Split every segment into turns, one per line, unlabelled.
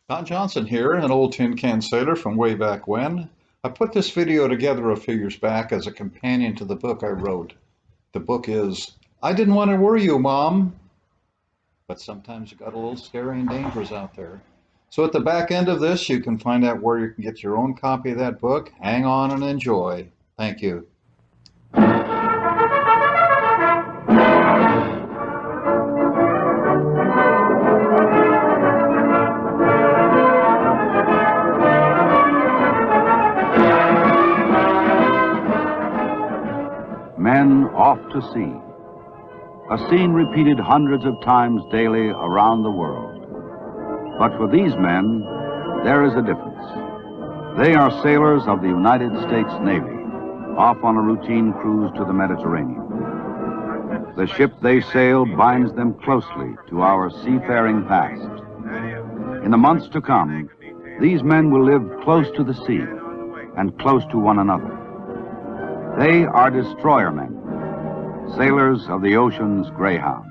Don Johnson here, an old tin can sailor from way back when. I put this video together a few years back as a companion to the book I wrote. The book is I Didn't Want to Worry You, Mom, but sometimes you got a little scary and dangerous out there. So at the back end of this, you can find out where you can get your own copy of that book. Hang on and enjoy. Thank you.
Men off to sea. A scene repeated hundreds of times daily around the world. But for these men, there is a difference. They are sailors of the United States Navy, off on a routine cruise to the Mediterranean. The ship they sail binds them closely to our seafaring past. In the months to come, these men will live close to the sea and close to one another. They are destroyer men, sailors of the ocean's greyhounds.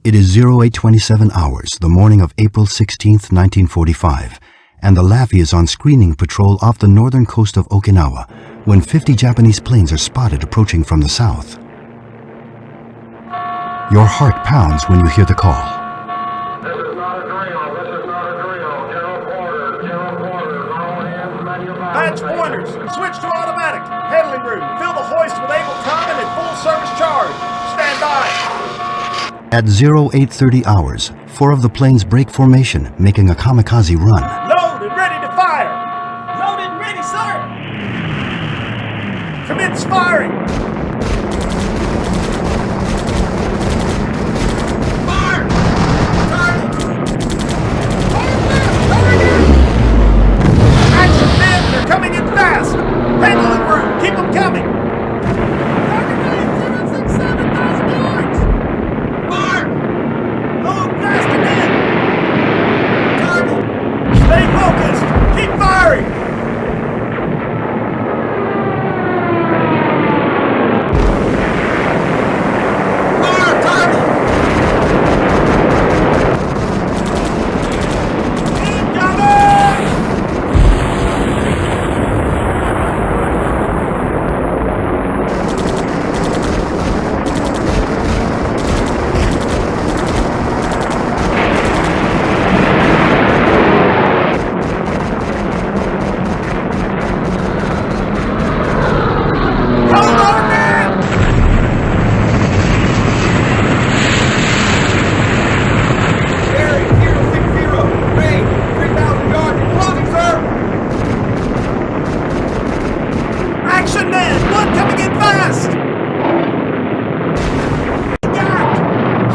It is 0827 hours, the morning of April 16th, 1945, and the Laffy is on screening patrol off the northern coast of Okinawa when 50 Japanese planes are spotted approaching from the south. Your heart pounds when you hear the call.
This is not a drill. This is not a drill. General quarters. General quarters. All hands manufactured.
Patch pointers. Switch to automatic. Handling room. Fill the hoist with able common and full service charge. Stand by.
At 0830 hours, 4 of the planes break formation, making a kamikaze run.
Loaded, ready to fire. Loaded and ready, sir. Commence firing. Fire! Action men, they're coming in fast. Handling room, keep them coming. Stay focused! Keep firing! Fire, target!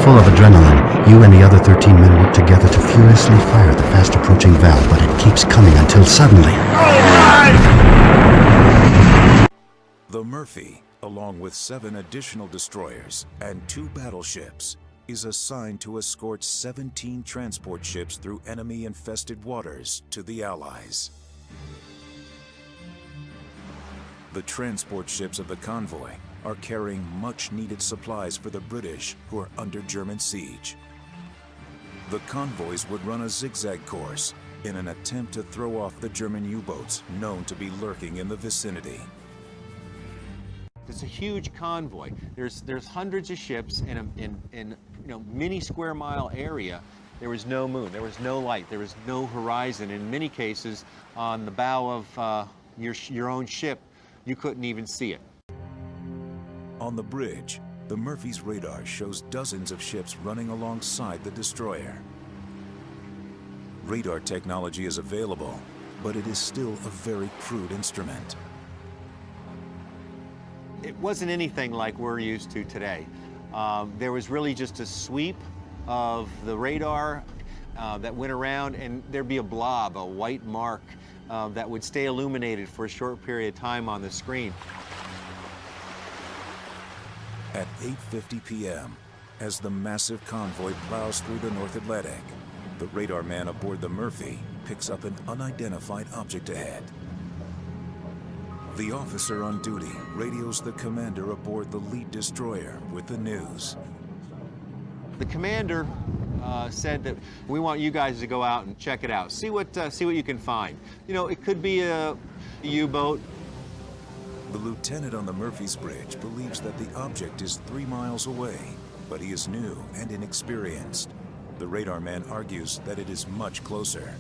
Full of adrenaline, you and the other 13 men work together to furiously fire the fast-approaching valve, but it keeps coming until suddenly...
All right!
The Murphy, along with 7 additional destroyers and 2 battleships, is assigned to escort 17 transport ships through enemy-infested waters to the Allies. The transport ships of the convoy are carrying much-needed supplies for the British who are under German siege. The convoys would run a zigzag course in an attempt to throw off the German U-boats known to be lurking in the vicinity.
It's a huge convoy. There's hundreds of ships in many square mile area. There was no moon, there was no light, there was no horizon. In many cases, on the bow of your own ship, you couldn't even see it.
On the bridge, the Murphy's radar shows dozens of ships running alongside the destroyer. Radar technology is available, but it is still a very crude instrument.
It wasn't anything like we're used to today. There was really just a sweep of the radar that went around, and there'd be a blob, a white mark, that would stay illuminated for a short period of time on the screen.
At 8:50 p.m., as the massive convoy plows through the North Atlantic, the radar man aboard the Murphy picks up an unidentified object ahead. The officer on duty radios the commander aboard the lead destroyer with the news.
The commander said that we want you guys to go out and check it out. See what you can find. You know, it could be a U-boat.
The lieutenant on the Murphy's bridge believes that the object is 3 miles away, but he is new and inexperienced. The radar man argues that it is much closer.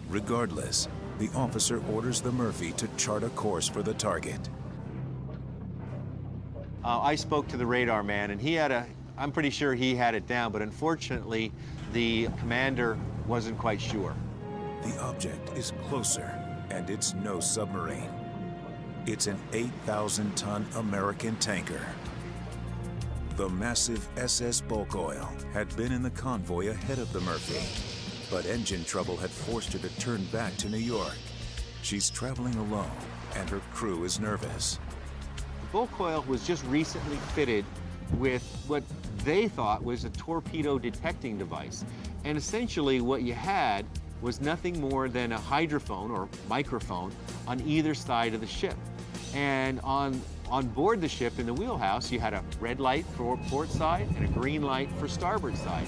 Regardless, the officer orders the Murphy to chart a course for the target.
I spoke to the radar man, and I'm pretty sure he had it down, but unfortunately, the commander wasn't quite sure.
The object is closer, and it's no submarine. It's an 8,000-ton American tanker. The massive SS Bulk Oil had been in the convoy ahead of the Murphy, but engine trouble had forced her to turn back to New York. She's traveling alone, and her crew is nervous.
The Bulk Oil was just recently fitted with what they thought was a torpedo detecting device. And essentially what you had was nothing more than a hydrophone or microphone on either side of the ship. And on board the ship in the wheelhouse, you had a red light for port side and a green light for starboard side.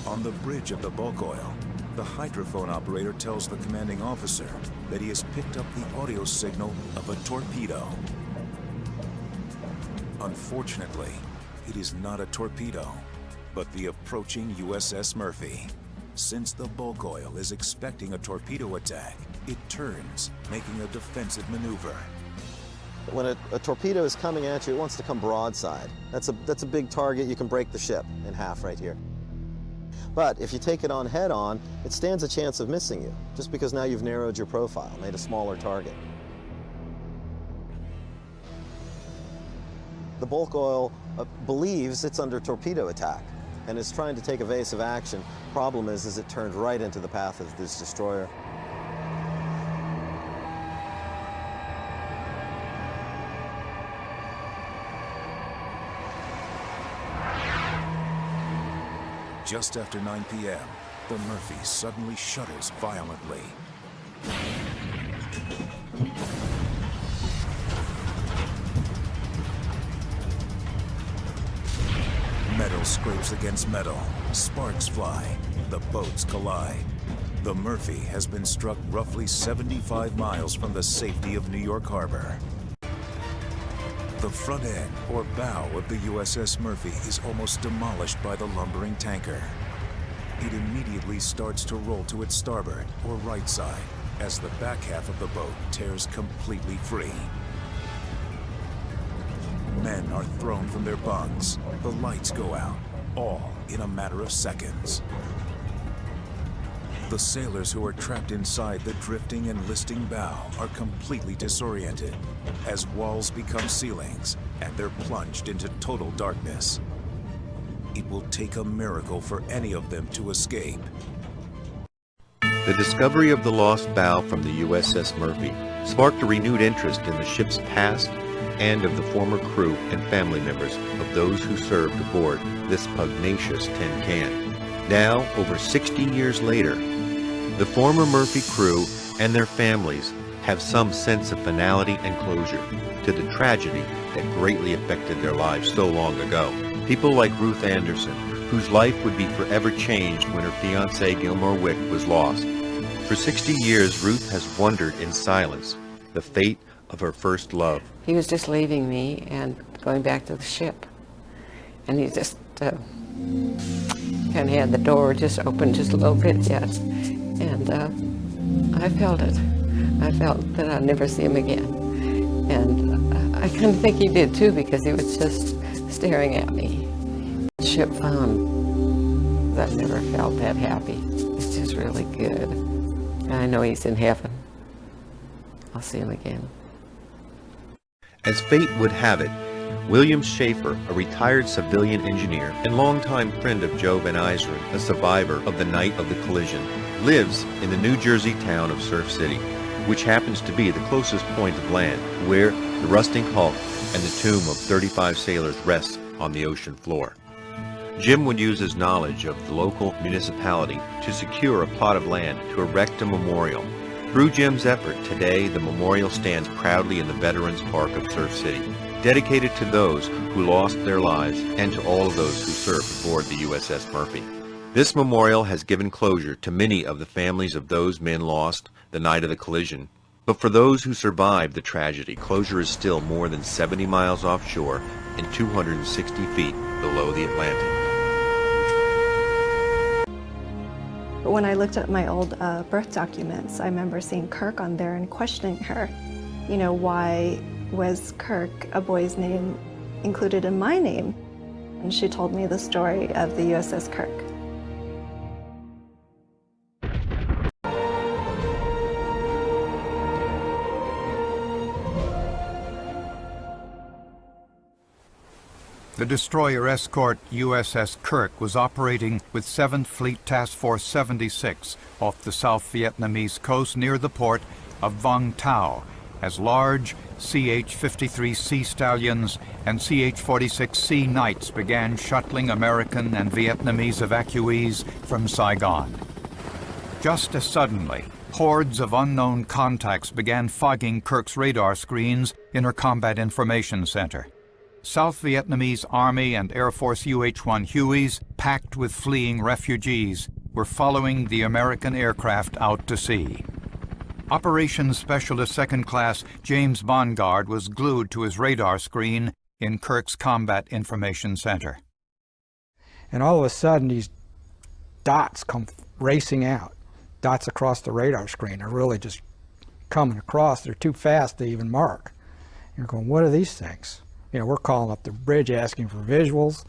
On the bridge of the Bulk Oil, the hydrophone operator tells the commanding officer that he has picked up the audio signal of a torpedo. Unfortunately, it is not a torpedo, but the approaching USS Murphy. Since the Bulk Oil is expecting a torpedo attack, it turns, making a defensive maneuver.
When a torpedo is coming at you, it wants to come broadside. That's a big target. You can break the ship in half right here. But if you take it on head-on, it stands a chance of missing you, just because now you've narrowed your profile, made a smaller target. The Bulk Oil believes it's under torpedo attack and is trying to take evasive action. Problem is it turned right into the path of this destroyer.
Just after 9 p.m., the Murphy suddenly shudders violently. Metal scrapes against metal, sparks fly, the boats collide. The Murphy has been struck roughly 75 miles from the safety of New York Harbor. The front end, or bow, of the USS Murphy is almost demolished by the lumbering tanker. It immediately starts to roll to its starboard, or right side, as the back half of the boat tears completely free. Men are thrown from their bunks. The lights go out, all in a matter of seconds. The sailors who are trapped inside the drifting and listing bow are completely disoriented as walls become ceilings and they're plunged into total darkness. It will take a miracle for any of them to escape.
The discovery of the lost bow from the USS Murphy sparked a renewed interest in the ship's past and of the former crew and family members of those who served aboard this pugnacious tin can. Now, over 60 years later, the former Murphy crew and their families have some sense of finality and closure to the tragedy that greatly affected their lives so long ago. People like Ruth Anderson, whose life would be forever changed when her fiancé Gilmore Wick was lost. For 60 years, Ruth has wondered in silence the fate of her first love.
He was just leaving me and going back to the ship. And he just kind of had the door just open just a little bit yet. And I felt it. I felt that I'd never see him again. And I kind of think he did too, because he was just staring at me. The ship found, I've never felt that happy. It's just really good. And I know he's in heaven. I'll see him again.
As fate would have it, William Schaefer, a retired civilian engineer and longtime friend of Joe Van Eiseren, a survivor of the night of the collision, lives in the New Jersey town of Surf City, which happens to be the closest point of land where the rusting hulk and the tomb of 35 sailors rests on the ocean floor. Jim would use his knowledge of the local municipality to secure a plot of land to erect a memorial. Through Jim's effort, today the memorial stands proudly in the Veterans Park of Surf City, dedicated to those who lost their lives and to all of those who served aboard the USS Murphy. This memorial has given closure to many of the families of those men lost the night of the collision, but for those who survived the tragedy, closure is still more than 70 miles offshore and 260 feet below the Atlantic.
When I looked at my old birth documents, I remember seeing Kirk on there and questioning her. You know, why was Kirk, a boy's name, included in my name? And she told me the story of the USS Kirk.
The destroyer escort USS Kirk was operating with 7th Fleet Task Force 76 off the South Vietnamese coast near the port of Vung Tau, as large CH-53 Sea Stallions and CH-46 Sea Knights began shuttling American and Vietnamese evacuees from Saigon. Just as suddenly, hordes of unknown contacts began fogging Kirk's radar screens in her Combat Information Center. South Vietnamese Army and Air Force UH-1 Hueys, packed with fleeing refugees, were following the American aircraft out to sea. Operations Specialist Second Class James Bongard was glued to his radar screen in Kirk's Combat Information Center.
And all of a sudden, these dots come racing out, dots across the radar screen. They're really just coming across. They're too fast to even mark. You're going, what are these things? You know, we're calling up the bridge asking for visuals,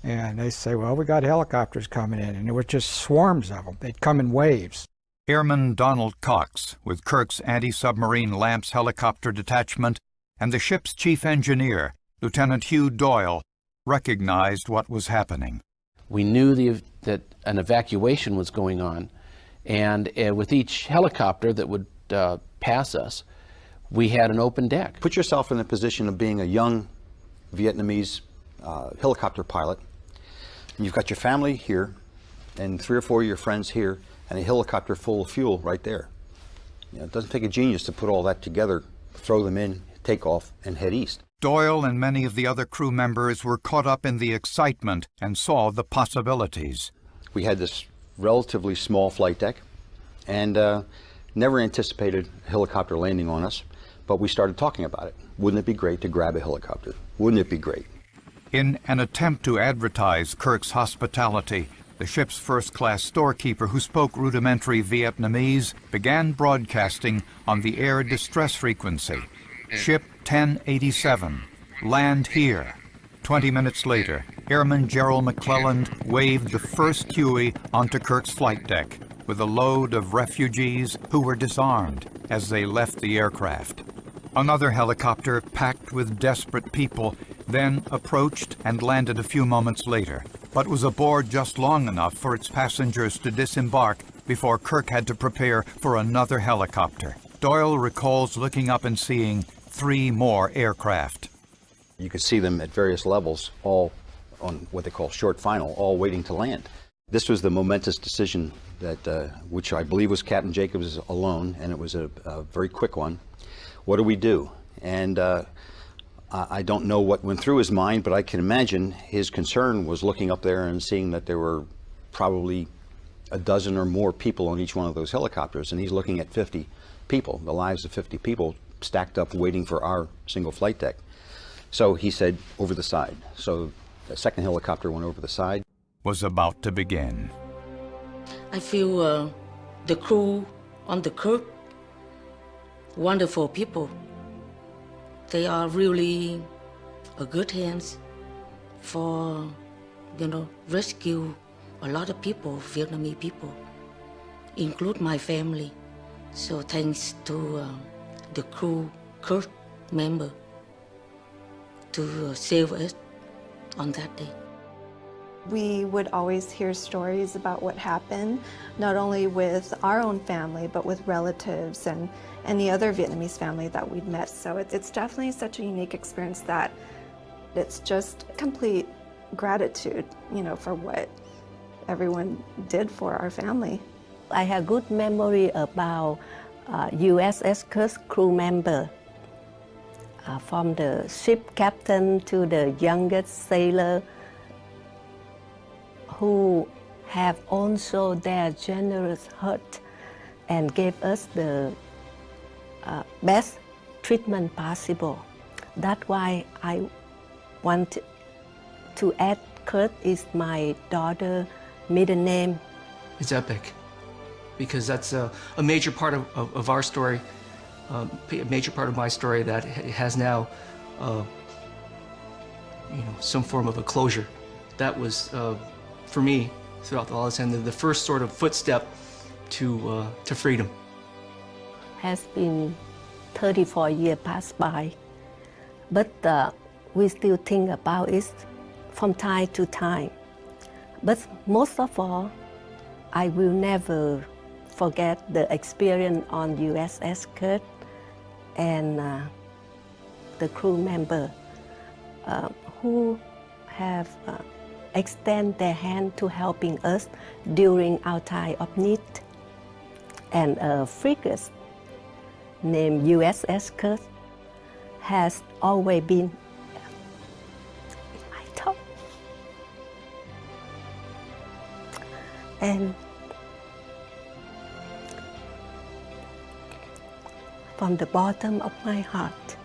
and they say, well, we got helicopters coming in, and there were just swarms of them. They'd come in waves.
Airman Donald Cox, with Kirk's anti-submarine Lamps helicopter detachment, and the ship's chief engineer, Lieutenant Hugh Doyle, recognized what was happening.
We knew that an evacuation was going on, and with each helicopter that would pass us, we had an open deck.
Put yourself in the position of being a young Vietnamese helicopter pilot. You've got your family here, and 3 or 4 of your friends here, and a helicopter full of fuel right there. You know, it doesn't take a genius to put all that together, throw them in, take off, and head east.
Doyle and many of the other crew members were caught up in the excitement and saw the possibilities.
We had this relatively small flight deck, and never anticipated a helicopter landing on us, but we started talking about it. Wouldn't it be great to grab a helicopter? Wouldn't it be great?
In an attempt to advertise Kirk's hospitality, the ship's first-class storekeeper, who spoke rudimentary Vietnamese, began broadcasting on the air distress frequency. Ship 1087, land here. 20 minutes later, Airman Gerald McClelland waved the first Huey onto Kirk's flight deck with a load of refugees who were disarmed as they left the aircraft. Another helicopter, packed with desperate people, then approached and landed a few moments later, but was aboard just long enough for its passengers to disembark before Kirk had to prepare for another helicopter. Doyle recalls looking up and seeing 3 more aircraft.
You could see them at various levels, all on what they call short final, all waiting to land. This was the momentous decision that, which I believe was Captain Jacobs alone, and it was a very quick one. What do we do? And I don't know what went through his mind, but I can imagine his concern was looking up there and seeing that there were probably a dozen or more people on each one of those helicopters, and he's looking at 50 people, the lives of 50 people stacked up waiting for our single flight deck. So he said, over the side. So the second helicopter went over the side.
Was about to begin.
I feel the crew on the Kirk, wonderful people. They are really a good hands for, rescue a lot of people, Vietnamese people, include my family. So thanks to the crew, Kirk member, to save us on that day.
We would always hear stories about what happened, not only with our own family, but with relatives and any other Vietnamese family that we'd met. So it's definitely such a unique experience that it's just complete gratitude, for what everyone did for our family.
I have good memory about USS Kursk crew member, from the ship captain to the youngest sailor, who have also their generous heart and gave us the best treatment possible. That's why I want to add Kurt is my daughter's middle name.
It's epic because that's a major part of our story, a major part of my story that has now some form of a closure. That was for me, throughout all this, and the first sort of footstep to freedom.
Has been 34 years passed by, but we still think about it from time to time. But most of all, I will never forget the experience on USS Kurt and the crew member who have extend their hand to helping us during our time of need. And a frigate named USS Kurt has always been in my top. And from the bottom of my heart,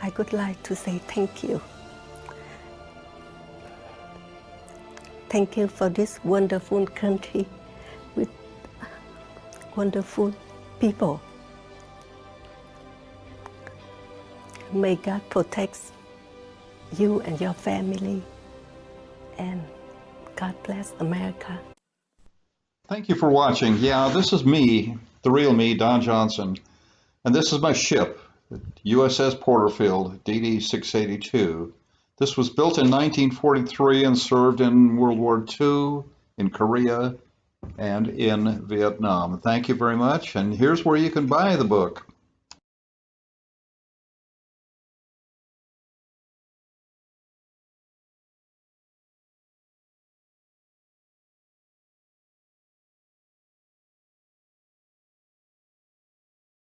I would like to say thank you. Thank you for this wonderful country with wonderful people. May God protect you and your family, and God bless America.
Thank you for watching. Yeah, this is me, the real me, Don Johnson, and this is my ship, USS Porterfield, DD 682. This was built in 1943 and served in World War II, in Korea, and in Vietnam. Thank you very much, and here's where you can buy the book.